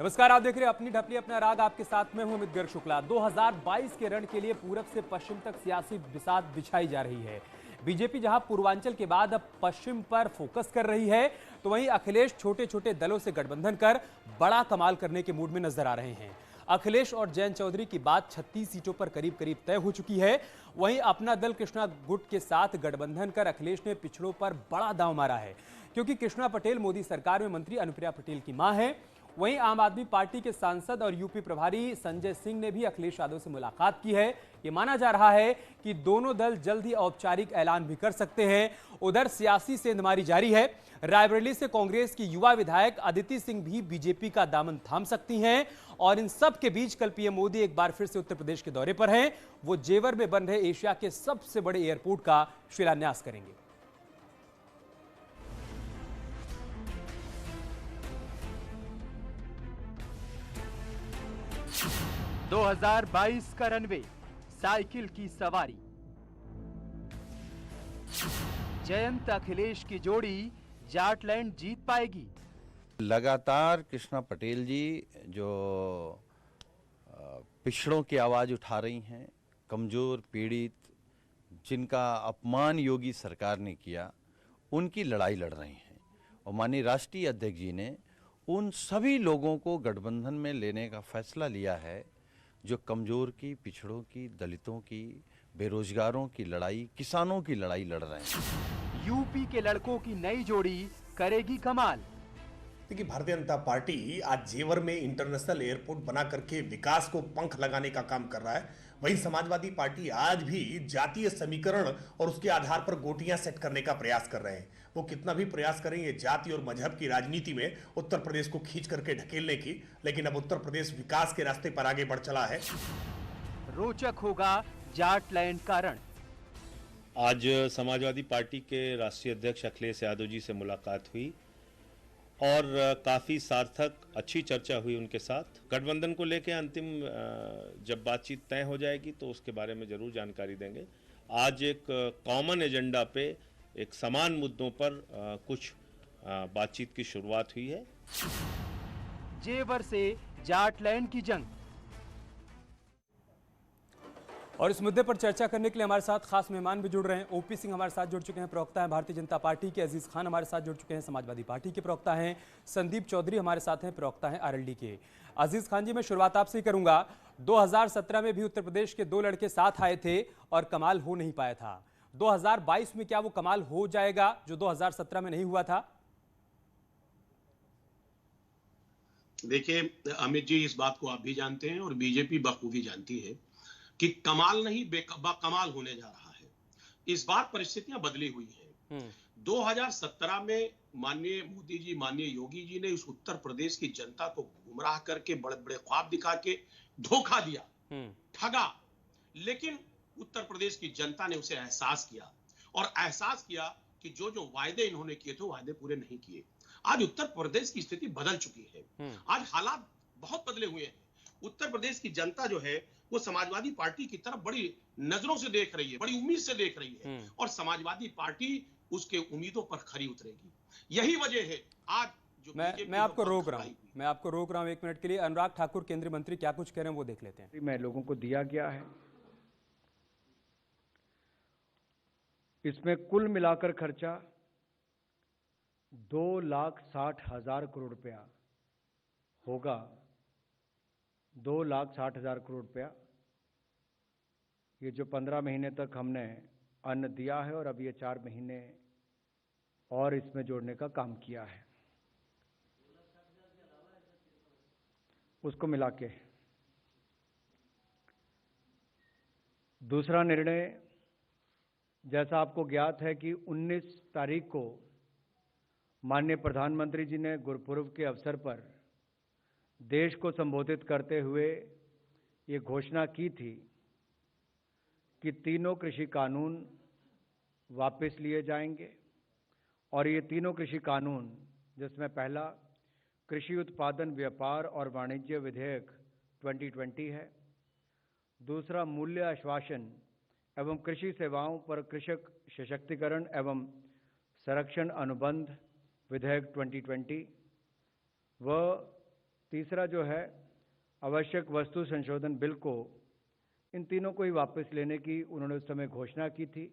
नमस्कार, आप देख रहे हैं अपनी ढपली अपना राग। आपके साथ में हूं अमित गर्ग शुक्ला। 2022 के रण के लिए पूरब से पश्चिम तक सियासी बिसात बिछाई जा रही है। बीजेपी जहां पूर्वांचल के बाद अब पश्चिम पर फोकस कर रही है, तो वहीं अखिलेश छोटे छोटे दलों से गठबंधन कर बड़ा कमाल करने के मूड में नजर आ रहे हैं। अखिलेश और जयंत चौधरी की बात 36 सीटों पर करीब करीब तय हो चुकी है। वहीं अपना दल कृष्णा गुट के साथ गठबंधन कर अखिलेश ने पिछड़ों पर बड़ा दांव मारा है, क्योंकि कृष्णा पटेल मोदी सरकार में मंत्री अनुप्रिया पटेल की मां है। वहीं आम आदमी पार्टी के सांसद और यूपी प्रभारी संजय सिंह ने भी अखिलेश यादव से मुलाकात की है। ये माना जा रहा है कि दोनों दल जल्द ही औपचारिक ऐलान भी कर सकते हैं। उधर सियासी सेंधमारी जारी है। रायबरेली से कांग्रेस की युवा विधायक अदिति सिंह भी बीजेपी का दामन थाम सकती हैं। और इन सब के बीच कल पीएम मोदी एक बार फिर से उत्तर प्रदेश के दौरे पर हैं। वो जेवर में बन रहे एशिया के सबसे बड़े एयरपोर्ट का शिलान्यास करेंगे। 2022 का रनवे, साइकिल की सवारी। जयंत अखिलेश की जोड़ी जाटलैंड जीत पाएगी। लगातार कृष्णा पटेल जी जो पिछड़ों की आवाज उठा रही हैं, कमजोर पीड़ित जिनका अपमान योगी सरकार ने किया, उनकी लड़ाई लड़ रही हैं। और माननीय राष्ट्रीय अध्यक्ष जी ने उन सभी लोगों को गठबंधन में लेने का फैसला लिया है जो कमजोर की, पिछड़ों की, दलितों की, बेरोजगारों की लड़ाई, किसानों की लड़ाई लड़ रहे हैं। यूपी के लड़कों की नई जोड़ी करेगी कमाल। देखिए, भारतीय जनता पार्टी आज जेवर में इंटरनेशनल एयरपोर्ट बना करके विकास को पंख लगाने का काम कर रहा है। वहीं समाजवादी पार्टी आज भी जातीय समीकरण और उसके आधार पर गोटियां सेट करने का प्रयास कर रहे हैं। वो कितना भी प्रयास करेंगे जाति और मजहब की राजनीति में उत्तर प्रदेश को खींच करके ढकेलने की, लेकिन अब उत्तर प्रदेश विकास के रास्ते पर आगे बढ़ चला है। रोचक होगा जाटलैंड का रण। आज समाजवादी पार्टी के राष्ट्रीय अध्यक्ष अखिलेश यादव जी से मुलाकात हुई और काफ़ी सार्थक अच्छी चर्चा हुई उनके साथ। गठबंधन को लेकर अंतिम जब बातचीत तय हो जाएगी तो उसके बारे में ज़रूर जानकारी देंगे। आज एक कॉमन एजेंडा पे, एक समान मुद्दों पर कुछ बातचीत की शुरुआत हुई है। जेवर से जाटलैंड की जंग। और इस मुद्दे पर चर्चा करने के लिए हमारे साथ खास मेहमान भी जुड़ रहे हैं। ओपी सिंह हमारे साथ जुड़ चुके हैं, प्रवक्ता हैं भारतीय जनता पार्टी के। अजीज खान हमारे साथ जुड़ चुके हैं, समाजवादी पार्टी के प्रवक्ता हैं। संदीप चौधरी हमारे साथ हैं, प्रवक्ता हैं आरएलडी के। अजीज खान जी, मैं शुरुआत आपसे ही करूंगा। 2017 में भी उत्तर प्रदेश के दो लड़के साथ आए थे और कमाल हो नहीं पाया था। 2022 में क्या वो कमाल हो जाएगा जो 2017 में नहीं हुआ था? देखिए अमित जी, इस बात को आप भी जानते हैं और बीजेपी बखूबी जानती है कि कमाल नहीं बाकमाल होने जा रहा है। इस बार परिस्थितियां बदली हुई हैं। 2017 में माननीय मोदी जी, माननीय योगी जी ने इस उत्तर प्रदेश की जनता को गुमराह करके, बड़े बड़े ख्वाब दिखा के धोखा दिया, ठगा। लेकिन उत्तर प्रदेश की जनता ने उसे एहसास किया और एहसास किया कि जो जो वायदे इन्होंने किए थे, वायदे पूरे नहीं किए। आज उत्तर प्रदेश की स्थिति बदल चुकी है। आज हालात बहुत बदले हुए हैं। उत्तर प्रदेश की जनता जो है वो समाजवादी पार्टी की तरफ बड़ी नजरों से देख रही है, बड़ी उम्मीद से देख रही है और समाजवादी पार्टी उसके उम्मीदों पर खरी उतरेगी। यही वजह है आज जो मैं आपको रोक रहा हूं 1 मिनट के लिए। अनुराग ठाकुर केंद्रीय मंत्री क्या कुछ कह रहे हैं वो देख लेते हैं। मैं लोगों को दिया गया है, इसमें कुल मिलाकर खर्चा 2,60,000 करोड़ रुपया होगा। 2,60,000 करोड़ रुपया, ये जो 15 महीने तक हमने अन्न दिया है और अब ये 4 महीने और इसमें जोड़ने का काम किया है, उसको मिला के। दूसरा निर्णय, जैसा आपको ज्ञात है कि 19 तारीख को माननीय प्रधानमंत्री जी ने गुरुपुरब के अवसर पर देश को संबोधित करते हुए ये घोषणा की थी कि तीनों कृषि कानून वापस लिए जाएंगे। और ये तीनों कृषि कानून, जिसमें पहला कृषि उत्पादन व्यापार और वाणिज्य विधेयक 2020 है, दूसरा मूल्य आश्वासन एवं कृषि सेवाओं पर कृषक सशक्तिकरण एवं संरक्षण अनुबंध विधेयक 2020 व तीसरा जो है आवश्यक वस्तु संशोधन बिल को, इन तीनों को ही वापस लेने की उन्होंने उस समय घोषणा की थी।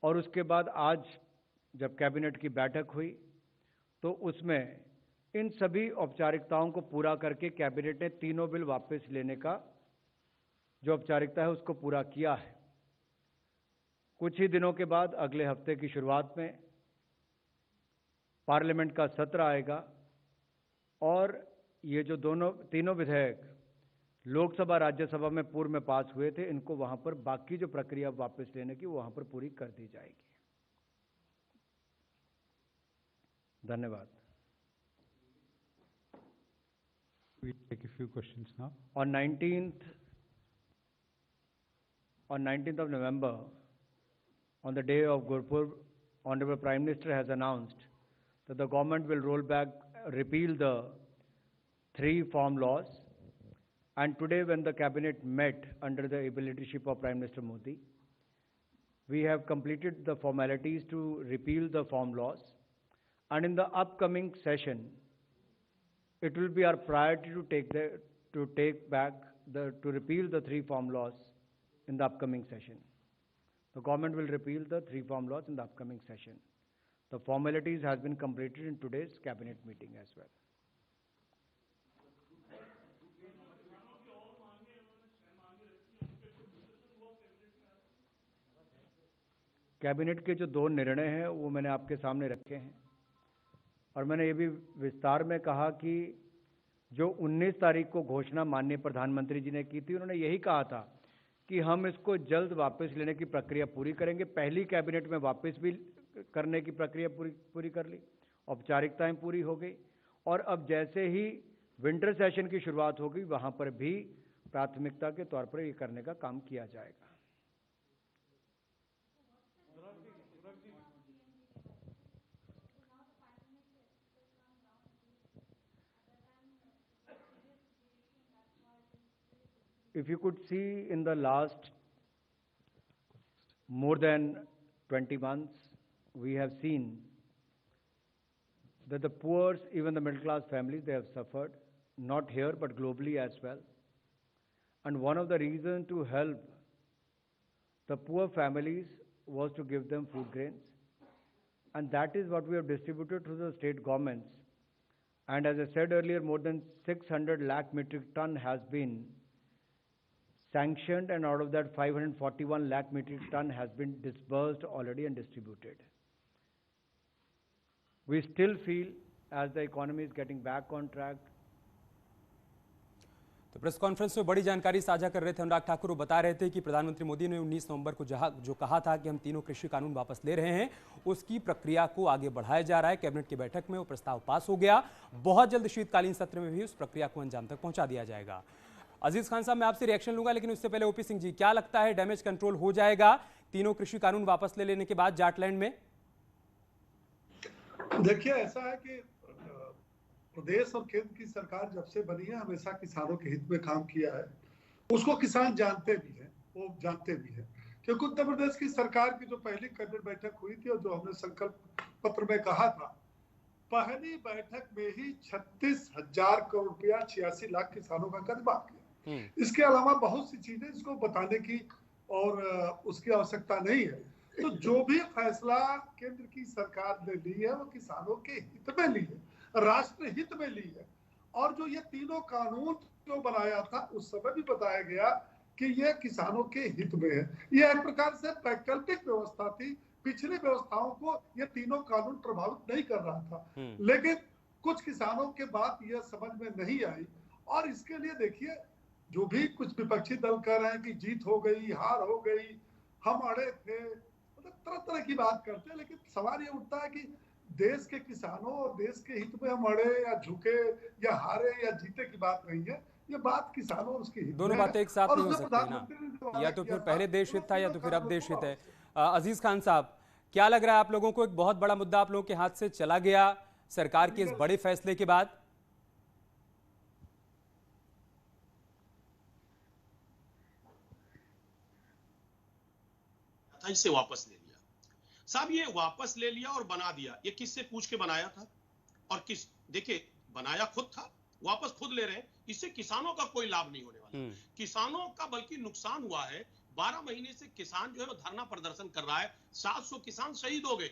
और उसके बाद आज जब कैबिनेट की बैठक हुई तो उसमें इन सभी औपचारिकताओं को पूरा करके कैबिनेट ने तीनों बिल वापस लेने का जो औपचारिकता है उसको पूरा किया है। कुछ ही दिनों के बाद अगले हफ्ते की शुरुआत में पार्लियामेंट का सत्र आएगा और ये जो तीनों विधेयक लोकसभा राज्यसभा में पूर्व में पास हुए थे, इनको वहां पर बाकी जो प्रक्रिया वापस लेने की वहां पर पूरी कर दी जाएगी। धन्यवाद। We take a few questions now. On 19th of November, on the day of Gurpurab, Honorable Prime Minister has announced that the government will repeal the 3 farm laws. And today, when the cabinet met under the able leadership of Prime Minister Modi, we have completed the formalities to repeal the farm laws. And in the upcoming session, it will be our priority to repeal the 3 farm laws in the upcoming session. The government will repeal the 3 farm laws in the upcoming session. The formalities has been completed in today's cabinet meeting as well. Cabinet के जो 2 निर्णय हैं वो मैंने आपके सामने रखे हैं और मैंने ये भी विस्तार में कहा कि जो 19 तारीख को घोषणा माननीय प्रधानमंत्री जी ने की थी, उन्होंने यही कहा था कि हम इसको जल्द वापस लेने की प्रक्रिया पूरी करेंगे। पहली कैबिनेट में वापस भी करने की प्रक्रिया पूरी कर ली, औपचारिकताएं पूरी हो गई और अब जैसे ही विंटर सेशन की शुरुआत होगी वहां पर भी प्राथमिकता के तौर पर ये करने का काम किया जाएगा। If you could see in the last more than 20 months, we have seen that the poor, even the middle class families, they have suffered, not here but globally as well. And one of the reasons to help the poor families was to give them food grains. And that is what we have distributed to the state governments. And as I said earlier, more than 600 lakh metric ton has been sanctioned, and out of that 541 lakh metric ton has been disbursed already and distributed. We still feel as the economy is getting back on track. तो press conference में बड़ी जानकारी साझा कर रहे थे अनुराग ठाकुर। वो बता रहे थे कि प्रधानमंत्री मोदी ने 19 नवंबर को जो कहा था कि हम तीनों कृषि कानून वापस ले रहे हैं, उसकी प्रक्रिया को आगे बढ़ाया जा रहा है। कैबिनेट की बैठक में वो प्रस्ताव पास हो गया। बहुत जल्द शीतकालीन सत्र में भी उस प्रक्रिया को अंजाम तक पहुंचा दिया जाएगा। अजीज खान साहब, मैं आपसे रिएक्शन लूंगा, लेकिन उससे पहले ओपी सिंह जी, क्या लगता है डैमेज कंट्रोल हो जाएगा तीनों कृषि कानून वापस ले लेने के बाद जाटलैंड में? देखिए, ऐसा है कि प्रदेश और केंद्र की सरकार जब से बनी है हमेशा किसानों के हित में काम किया है। उसको किसान जानते भी हैं, वो जानते भी हैं, क्योंकि उत्तर प्रदेश की सरकार की जो पहली कैबिनेट बैठक हुई थी और जो हमने संकल्प पत्र में कहा था, पहली बैठक में ही 36,000 करोड़ रुपया 86 लाख किसानों का कर्ज माफ किया। इसके अलावा बहुत सी चीजें इसको बताने की और उसकी आवश्यकता नहीं है। तो जो भी फैसला केंद्र की सरकार ने ली है वो किसानों के हित में ली है, राष्ट्र हित में ली है। और जो ये तीनों कानून जो बनाया था उस समय भी बताया गया कि ये किसानों के हित में है। ये एक प्रकार से वैकल्पिक व्यवस्था थी, पिछली व्यवस्थाओं को ये तीनों कानून प्रभावित नहीं कर रहा था, लेकिन कुछ किसानों के बात यह समझ में नहीं आई। और इसके लिए देखिए, जो भी कुछ विपक्षी दल कह रहे हैं कि जीत हो गई, हार हो गई, हम अड़े थे, मतलब तरह तरह की बात करते हैं, लेकिन सवाल ये उठता है कि देश के किसानों और देश के हित में हम अड़े या झुके या हारे या जीते की बात नहीं है। ये बात किसानों और उसके हित दोनों बातें एक साथ नहीं हो सकती ना, या तो फिर पहले देश हित था या तो फिर अब देश हित है। अजीज खान साहब, क्या लग रहा है आप लोगों को, एक बहुत बड़ा मुद्दा आप लोगों के हाथ से चला गया सरकार के इस बड़े फैसले के बाद? इसे वापस ले लिया साहब, ये वापस ले लिया और बना दिया। ये किससे पूछ के बनाया था और किस, देखिए बनाया खुद था वापस खुद ले रहे हैं। इससे किसानों का कोई लाभ नहीं होने वाला, किसानों का बल्कि नुकसान हुआ है। 12 महीने से किसान जो है वो धरना प्रदर्शन कर रहा है, 700 किसान शहीद हो गए,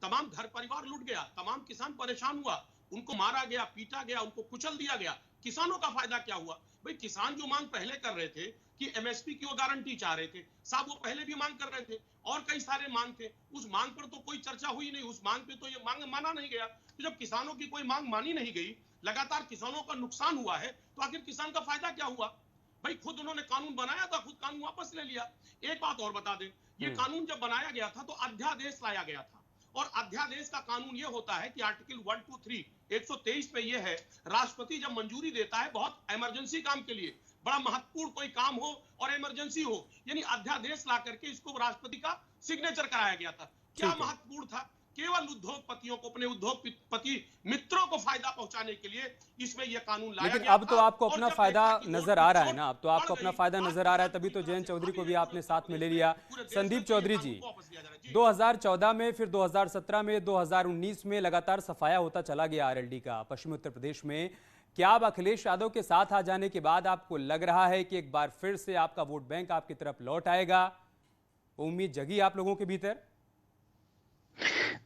तमाम घर परिवार लूट गया, तमाम किसान परेशान हुआ, उनको मारा गया, पीटा गया, उनको कुचल दिया गया। किसानों का फायदा क्या हुआ? भाई किसान जो मांग पहले कर रहे थे कि एमएसपी की वो गारंटी चाह रहे थे साहब, वो पहले भी मांग कर रहे थे और कई सारे मांग थे, उस मांग पर तो कोई चर्चा हुई नहीं, उस मांग पे तो ये मांग माना नहीं गया। तो जब किसानों की कोई मांग मानी नहीं गई, लगातार किसानों का नुकसान हुआ है, तो आखिर किसान का फायदा क्या हुआ? भाई खुद उन्होंने कानून बनाया था, खुद कानून वापस ले लिया। एक बात और बता दें, ये कानून जब बनाया गया था तो अध्यादेश लाया गया था, और अध्यादेश का कानून ये होता है कि आर्टिकल 1, 2, 3 123 पे ये है, राष्ट्रपति जब मंजूरी देता है बहुत इमरजेंसी काम के लिए, बड़ा महत्वपूर्ण कोई काम हो और इमरजेंसी हो, यानी अध्यादेश ला करके इसको राष्ट्रपति का सिग्नेचर कराया गया था। क्या महत्वपूर्ण था? केवल उद्योगपतियों को, अपने उद्योगपति मित्रों को फायदा पहुंचाने के लिए इसमें यह कानून लाया गया। लेकिन अब तो आपको अपना फायदा नजर आ रहा है ना, अब तो आपको अपना फायदा नजर आ रहा है, तभी तो जयंत चौधरी को भी आपने साथ में ले लिया। संदीप चौधरी जी, 2014 में, फिर 2017 में, 2019 में लगातार सफाया होता चला गया आरएलडी का पश्चिमी उत्तर प्रदेश में। क्या अब अखिलेश यादव के साथ आ जाने के बाद आपको लग रहा है कि एक बार फिर से आपका वोट बैंक आपकी तरफ लौट आएगा? उम्मीद जगी आप लोगों के भीतर?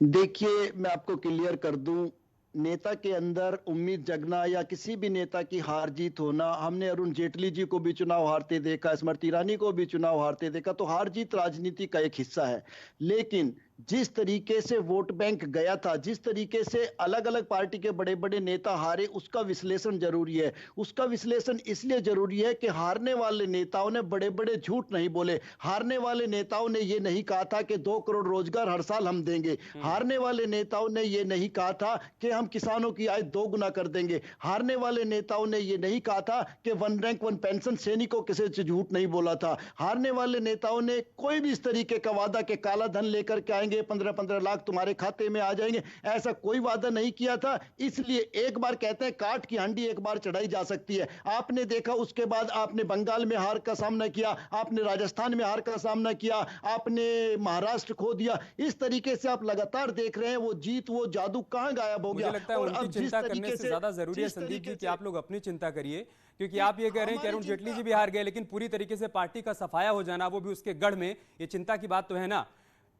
देखिए, मैं आपको क्लियर कर दूं, नेता के अंदर उम्मीद जगना या किसी भी नेता की हार जीत होना, हमने अरुण जेटली जी को भी चुनाव हारते देखा, स्मृति ईरानी को भी चुनाव हारते देखा, तो हार जीत राजनीति का एक हिस्सा है। लेकिन जिस तरीके से वोट बैंक गया था, जिस तरीके से अलग अलग पार्टी के बड़े बड़े नेता हारे, उसका विश्लेषण जरूरी है। उसका विश्लेषण इसलिए जरूरी है कि हारने वाले नेताओं ने बड़े बड़े झूठ नहीं बोले। हारने वाले नेताओं ने यह नहीं कहा था कि 2 करोड़ रोजगार हर साल हम देंगे। हारने वाले नेताओं ने यह नहीं कहा था कि हम किसानों की आय 2 गुना कर देंगे। हारने वाले नेताओं ने यह नहीं कहा था कि 1 रैंक 1 पेंशन सैनिकों किसी से झूठ नहीं बोला था। हारने वाले नेताओं ने कोई भी इस तरीके का वादा कि काला धन लेकर के 15-15 लाख तुम्हारे खाते में आ जाएंगे, ऐसा कोई वादा नहीं किया था। इसलिए एक बार कहते हैं काट की हांडी एक बार चढ़ाई जा सकती है। आपने देखा, उसके बाद आपने बंगाल में हार का सामना किया, आपने राजस्थान में हार का सामना किया, आपने महाराष्ट्र खो दिया। इस तरीके से आप लगातार देख रहे हैं वो जीत, वो जादू कहां गायब हो गया। मुझे लगता है उनकी चिंता करने से ज्यादा जरूरी है संदीप जी कि आप लोग अपनी चिंता करिए, क्योंकि आप ये कह रहे हैं कि अरुण जेटली जी भी हार गए, लेकिन पूरी तरीके से पार्टी का सफाया हो जाना, वो भी उसके गढ़ में, ये चिंता की बात तो है ना।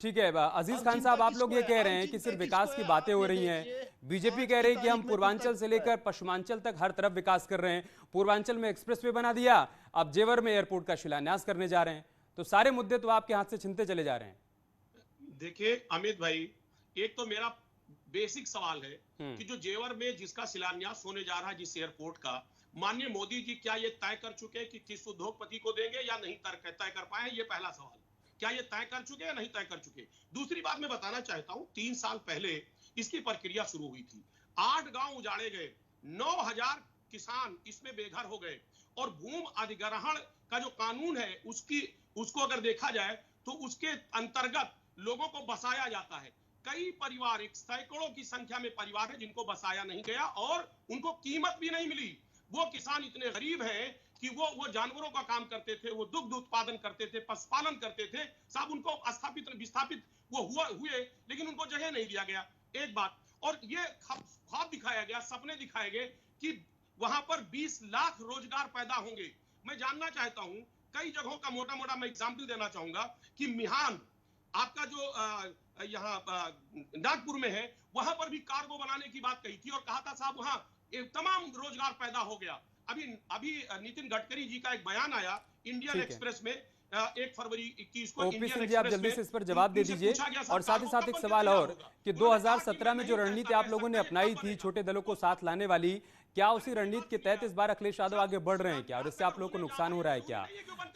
ठीक है अजीज खान साहब, आप लोग ये कह रहे हैं कि सिर्फ विकास की बातें हो रही हैं, बीजेपी कह रही है कि हम पूर्वांचल से लेकर पश्चिमांचल तक हर तरफ विकास कर रहे हैं, पूर्वांचल में एक्सप्रेसवे बना दिया, अब जेवर में एयरपोर्ट का शिलान्यास करने जा रहे हैं, तो सारे मुद्दे तो आपके हाथ से छिनते चले जा रहे हैं। देखिए अमित भाई, एक तो मेरा बेसिक सवाल है कि जो जेवर में जिसका शिलान्यास होने जा रहा है, जिस एयरपोर्ट का, माननीय मोदी जी क्या ये तय कर चुके हैं कि किस उद्योगपति को देंगे या नहीं तय कर पाए? ये पहला सवाल, क्या ये तय कर चुके या नहीं तय कर चुके? दूसरी बात मैं बताना चाहता हूं, 3 साल पहले इसकी प्रक्रिया शुरू हुई थी, 8 गांव उजाड़े गए, 9000 किसान इसमें बेघर हो गए, और भूमि अधिग्रहण का जो कानून है उसको अगर देखा जाए तो उसके अंतर्गत लोगों को बसाया जाता है। कई परिवार, एक सैकड़ों की संख्या में परिवार है जिनको बसाया नहीं गया और उनको कीमत भी नहीं मिली। वो किसान इतने गरीब हैं कि वो जानवरों का काम करते थे, वो दुग्ध उत्पादन करते थे, पशुपालन करते थे साहब, उनको विस्थापित वो हुए, लेकिन उनको जगह नहीं दिया गया। एक बात, और ये ख्वाब दिखाया गया, सपने दिखाए गए कि वहां पर 20 लाख रोजगार पैदा होंगे। मैं जानना चाहता हूं, कई जगहों का मोटा मोटा मैं एग्जाम्पल देना चाहूंगा कि मिहान आपका जो यहाँ नागपुर में है, वहां पर भी कार्गो बनाने की बात कही थी और कहा था साहब वहां तमाम रोजगार पैदा हो गया। अभी नितिन गडकरी जी का एक बयान आया इंडियन एक्सप्रेस में 1 फरवरी 21 को। ओपी सिंह जी, आप जल्दी से इस पर जवाब दे दीजिए। और साथ ही साथ एक सवाल और कि 2017 में जो रणनीति आप लोगों ने अपनाई थी छोटे दलों को साथ लाने वाली, क्या उसी रणनीति के तहत इस बार अखिलेश यादव आगे बढ़ रहे हैं क्या, और इससे आप लोगों को नुकसान हो रहा है क्या?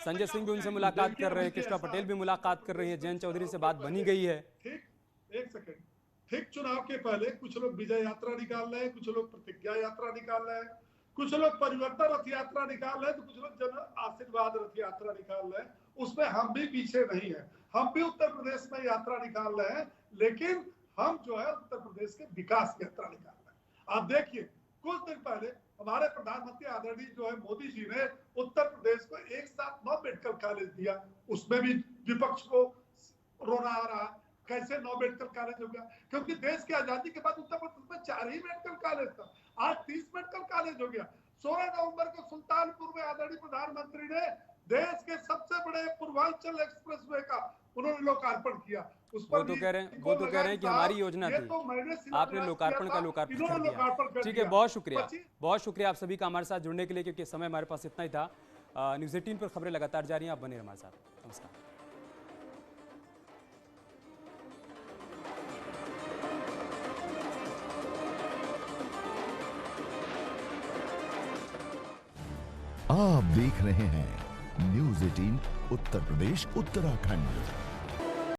संजय सिंह भी उनसे मुलाकात कर रहे हैं, कृष्णा पटेल भी मुलाकात कर रही है, जयंत चौधरी से बात बनी गई है। ठीक, एक सेकंड, ठीक, चुनाव के पहले कुछ लोग विजय यात्रा निकाल रहे हैं, कुछ लोग प्रतिज्ञा यात्रा निकाल रहे हैं, कुछ लोग परिवर्तन रथ यात्रा निकाल रहे हैं, तो कुछ लोग जन आशीर्वाद रथ यात्रा निकाल रहे हैं। उसमें हम भी पीछे नहीं है, हम भी उत्तर प्रदेश में यात्रा निकाल रहे हैं, लेकिन हम जो है उत्तर प्रदेश के विकास की यात्रा निकाल रहे हैं। आप देखिए, कुछ दिन पहले हमारे प्रधानमंत्री आदरणीय जो है मोदी जी ने उत्तर प्रदेश को एक साथ 9 मेडिकल कॉलेज दिया, उसमें भी विपक्ष को रोना आ रहा है। कैसे 9 मेडिकल कॉलेज हो गया, क्योंकि देश की आजादी के बाद उत्तर प्रदेश में 4 ही मेडिकल कॉलेज था, आज 30 मेडिकल कॉलेज हो गया। 16 नवंबर को सुल्तानपुर में आदरणीय प्रधानमंत्री ने देश के सबसे बड़े पूर्वांचल एक्सप्रेसवे का उन्होंने लोकार्पण किया। उस पर वो तो कह रहे हैं कि हमारी योजना थी, आपने लोकार्पण का लोकार्पण कर दिया। ठीक है, बहुत शुक्रिया आप सभी का हमारे साथ जुड़ने के लिए, क्योंकि समय हमारे पास इतना ही था। न्यूज़ 18 पर खबरें लगातार जारी हैं, आप बने हमारे साथ। नमस्कार। आप देख रहे हैं न्यूज़ 18 उत्तर प्रदेश उत्तराखंड।